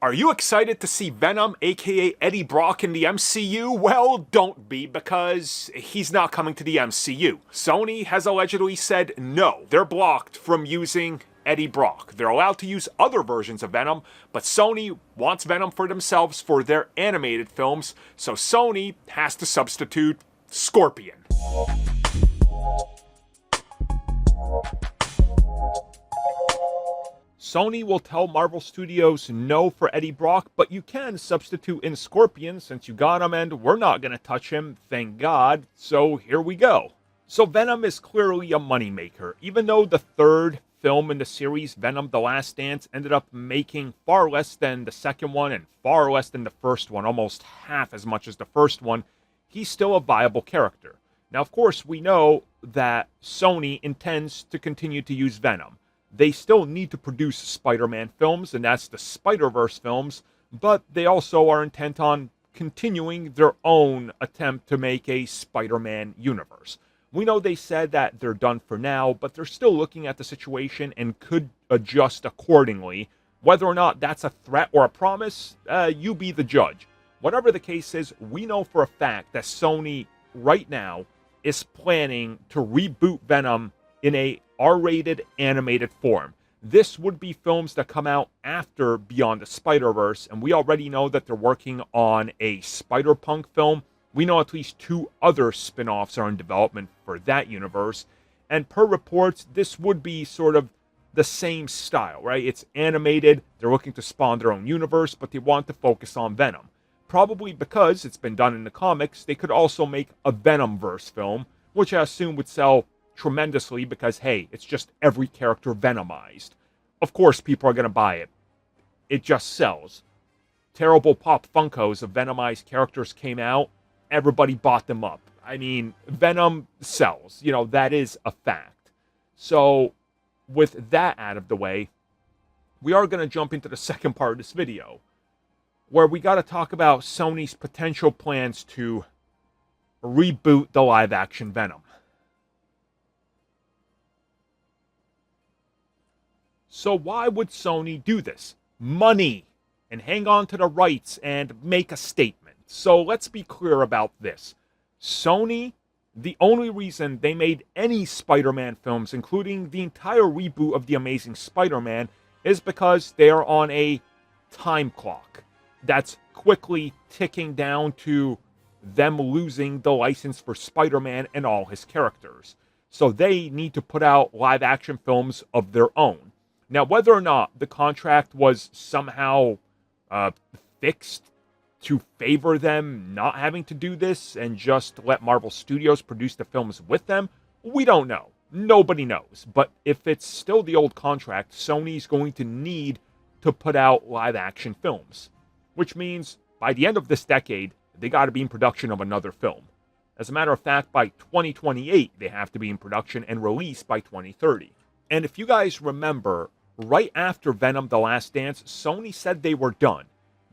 Are you excited to see Venom, aka Eddie Brock, in the MCU? Well, don't be, because he's not coming to the MCU. Sony has allegedly said no, they're blocked from using Eddie Brock. They're allowed to use other versions of Venom, but Sony wants Venom for themselves for their animated films, so Sony has to substitute Scorpion. Sony will tell Marvel Studios no for Eddie Brock, but you can substitute in Scorpion since you got him and we're not going to touch him, thank God, so here we go. So Venom is clearly a moneymaker, even though the third film in the series, Venom The Last Dance, ended up making far less than the second one and far less than the first one, almost half as much as the first one, he's still a viable character. Now, of course, we know that Sony intends to continue to use Venom. They still need to produce Spider-Man films, and that's the Spider-Verse films, but they also are intent on continuing their own attempt to make a Spider-Man universe. We know they said that they're done for now, but they're still looking at the situation and could adjust accordingly. Whether or not that's a threat or a promise, you be the judge. Whatever the case is, we know for a fact that Sony right now is planning to reboot Venom in a R-rated animated form. This would be films that come out after Beyond the Spider-Verse, and we already know that they're working on a Spider-Punk film. We know at least 2 other spin-offs are in development for that universe, and per reports, this would be sort of the same style, right? It's animated, they're looking to spawn their own universe, but they want to focus on Venom. Probably because it's been done in the comics, they could also make a Venomverse film, which I assume would sell tremendously because, hey, it's just every character Venomized. Of course, people are going to buy it. It just sells. Terrible Pop Funkos of Venomized characters came out. Everybody bought them up. I mean, Venom sells. You know, that is a fact. So, with that out of the way, we are going to jump into the second part of this video, where we got to talk about Sony's potential plans to reboot the live-action Venom. So why would Sony do this? Money, and hang on to the rights and make a statement. So let's be clear about this. Sony, the only reason they made any Spider-Man films, including the entire reboot of The Amazing Spider-Man, is because they are on a time clock that's quickly ticking down to them losing the license for Spider-Man and all his characters. So they need to put out live-action films of their own. Now, whether or not the contract was somehow fixed to favor them not having to do this and just let Marvel Studios produce the films with them, we don't know. Nobody knows. But if it's still the old contract, Sony's going to need to put out live-action films, which means by the end of this decade, they got to be in production of another film. As a matter of fact, by 2028, they have to be in production and released by 2030. And if you guys remember, right after Venom The Last Dance, Sony said they were done.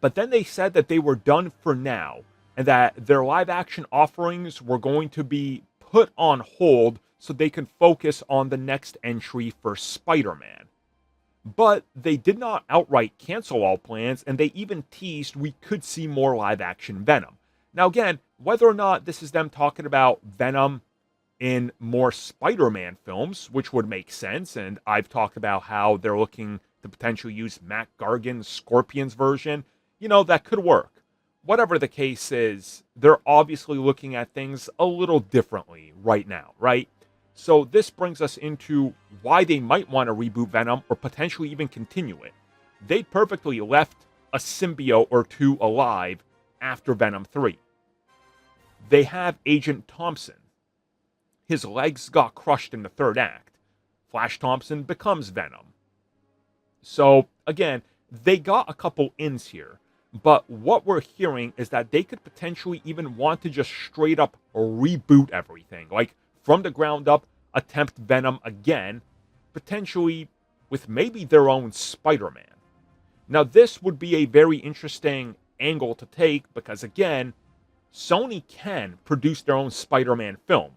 But then they said that they were done for now, and that their live-action offerings were going to be put on hold so they can focus on the next entry for Spider-Man. But they did not outright cancel all plans, and they even teased we could see more live-action Venom. Now again, whether or not this is them talking about Venom in more Spider-Man films, which would make sense, and I've talked about how they're looking to potentially use Matt Gargan's Scorpion's version, you know, that could work. Whatever the case is, they're obviously looking at things a little differently right now, right? So this brings us into why they might want to reboot Venom or potentially even continue it. They perfectly left a symbiote or 2 alive after Venom 3. They have Agent Thompson. His legs got crushed in the 3rd act. Flash Thompson becomes Venom. So, again, they got a couple ins here. But what we're hearing is that they could potentially even want to just straight up reboot everything. Like, from the ground up, attempt Venom again, potentially with maybe their own Spider-Man. Now, this would be a very interesting angle to take because, again, Sony can produce their own Spider-Man film,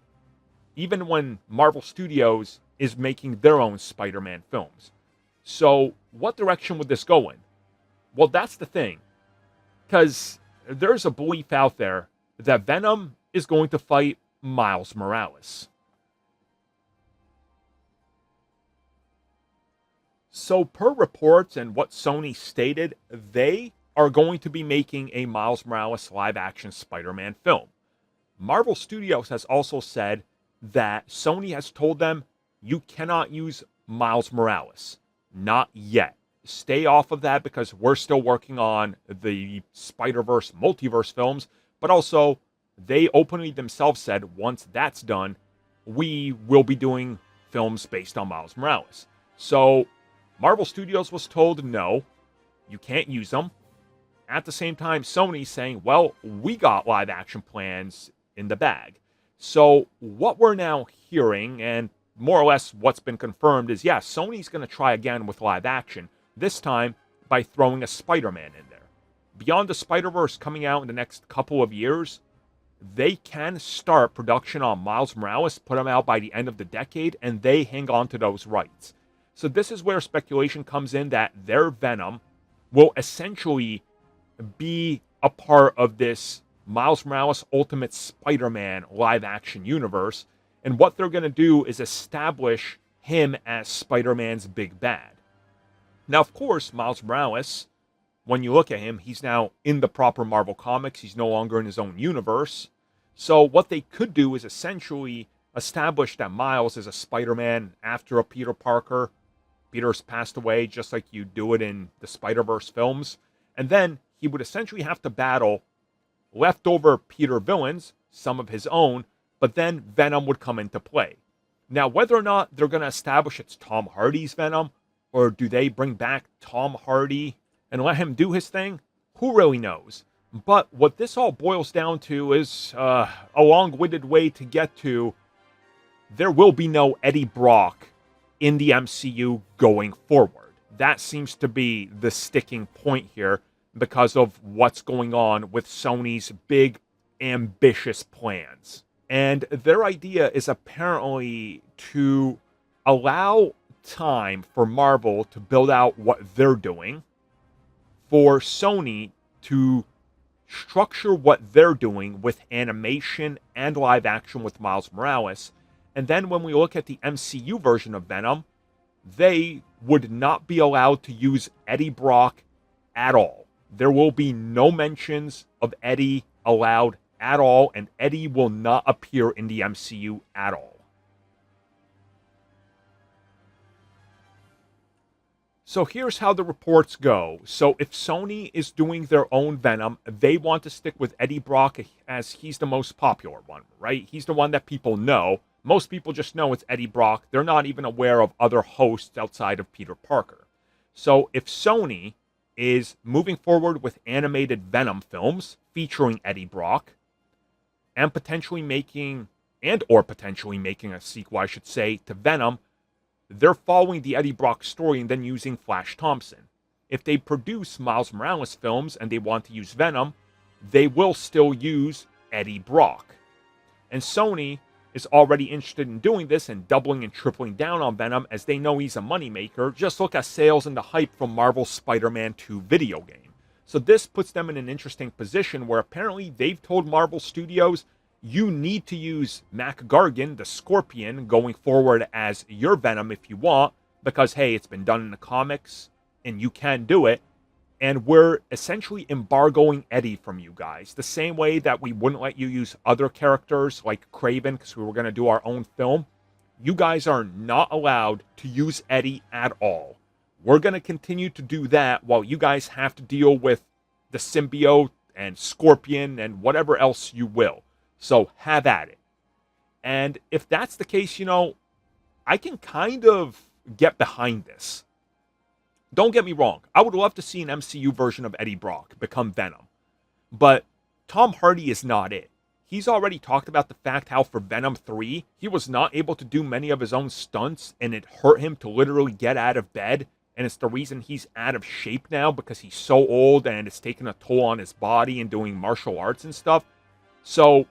even when Marvel Studios is making their own Spider-Man films. So, what direction would this go in? Well, that's the thing. Because there's a belief out there that Venom is going to fight Miles Morales. So, per reports and what Sony stated, they are going to be making a Miles Morales live action Spider Man film. Marvel Studios has also said that Sony has told them you cannot use Miles Morales. Not yet. Stay off of that because we're still working on the Spider-Verse multiverse films, but also they openly themselves said once that's done, we will be doing films based on Miles Morales. So Marvel Studios was told no, you can't use them. At the same time, Sony's saying, well, we got live action plans in the bag. So what we're now hearing, and more or less what's been confirmed, is yes, Sony's going to try again with live action, this time by throwing a Spider-Man in there. Beyond the Spider-Verse coming out in the next couple of years, they can start production on Miles Morales, put him out by the end of the decade, and they hang on to those rights. So this is where speculation comes in that their Venom will essentially be a part of this Miles Morales Ultimate Spider-Man live-action universe, and what they're going to do is establish him as Spider-Man's big bad. Now, of course, Miles Morales, when you look at him, he's now in the proper Marvel Comics. He's no longer in his own universe. So what they could do is essentially establish that Miles is a Spider-Man after a Peter Parker. Peter's passed away, just like you do it in the Spider-Verse films. And then he would essentially have to battle leftover Peter villains, some of his own, but then Venom would come into play. Now, whether or not they're going to establish it's Tom Hardy's Venom, or do they bring back Tom Hardy and let him do his thing, who really knows? But what this all boils down to is a long-winded way to get to there will be no Eddie Brock in the MCU going forward. That seems to be the sticking point here because of what's going on with Sony's big, ambitious plans. And their idea is apparently to allow time for Marvel to build out what they're doing, for Sony to structure what they're doing with animation and live action with Miles Morales. And then when we look at the MCU version of Venom, they would not be allowed to use Eddie Brock at all. There will be no mentions of Eddie allowed at all, and Eddie will not appear in the MCU at all. So here's how the reports go. So if Sony is doing their own Venom, they want to stick with Eddie Brock as he's the most popular one, right? He's the one that people know. Most people just know it's Eddie Brock. They're not even aware of other hosts outside of Peter Parker. So if Sony is moving forward with animated Venom films featuring Eddie Brock, and potentially making a sequel, I should say, to Venom, they're following the Eddie Brock story and then using Flash Thompson. If they produce Miles Morales films and they want to use Venom, they will still use Eddie Brock. And Sony is already interested in doing this and doubling and tripling down on Venom as they know he's a moneymaker. Just look at sales and the hype from Marvel's Spider-Man 2 video game. So this puts them in an interesting position where apparently they've told Marvel Studios, you need to use Mac Gargan, the Scorpion, going forward as your Venom if you want, because, hey, it's been done in the comics, and you can do it, and we're essentially embargoing Eddie from you guys, the same way that we wouldn't let you use other characters like Kraven, because we were going to do our own film. You guys are not allowed to use Eddie at all. We're going to continue to do that while you guys have to deal with the symbiote and Scorpion and whatever else you will. So have at it. And if that's the case, I can kind of get behind this. Don't get me wrong. I would love to see an MCU version of Eddie Brock become Venom. But Tom Hardy is not it. He's already talked about the fact how for Venom 3, he was not able to do many of his own stunts, and it hurt him to literally get out of bed. And it's the reason he's out of shape now, because he's so old and it's taken a toll on his body and doing martial arts and stuff. So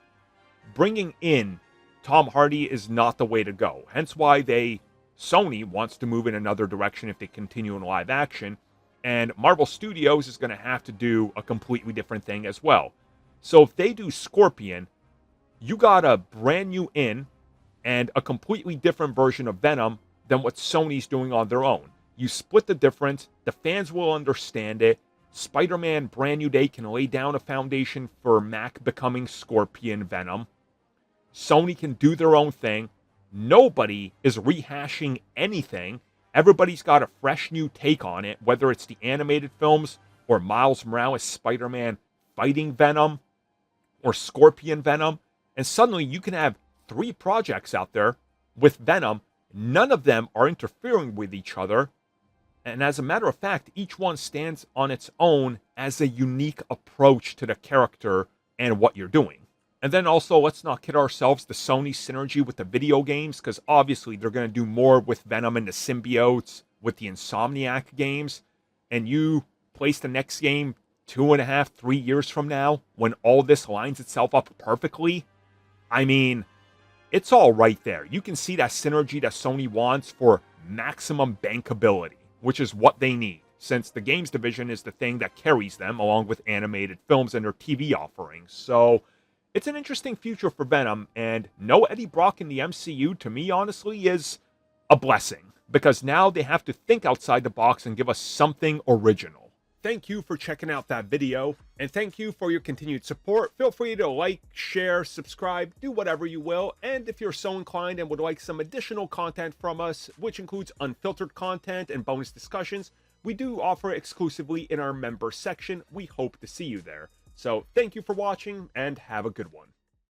bringing in Tom Hardy is not the way to go. Hence why Sony wants to move in another direction if they continue in live action. And Marvel Studios is going to have to do a completely different thing as well. So if they do Scorpion, you got a brand new in and a completely different version of Venom than what Sony's doing on their own. You split the difference, the fans will understand it. Spider-Man Brand New Day can lay down a foundation for Mac becoming Scorpion Venom. Sony can do their own thing. Nobody is rehashing anything. Everybody's got a fresh new take on it, whether it's the animated films or Miles Morales Spider-Man fighting Venom or Scorpion Venom. And suddenly you can have 3 projects out there with Venom. None of them are interfering with each other. And as a matter of fact, each one stands on its own as a unique approach to the character and what you're doing. And then also, let's not kid ourselves, the Sony synergy with the video games, because obviously they're going to do more with Venom and the symbiotes, with the Insomniac games. And you place the next game 2.5, 3 years from now, when all this lines itself up perfectly. I mean, it's all right there. You can see that synergy that Sony wants for maximum bankability, which is what they need, since the games division is the thing that carries them, along with animated films and their TV offerings. So it's an interesting future for Venom, and no Eddie Brock in the MCU, to me, honestly, is a blessing, because now they have to think outside the box and give us something original. Thank you for checking out that video, and thank you for your continued support. Feel free to like, share, subscribe, do whatever you will, and if you're so inclined and would like some additional content from us, which includes unfiltered content and bonus discussions, we do offer exclusively in our member section. We hope to see you there. So thank you for watching, and have a good one.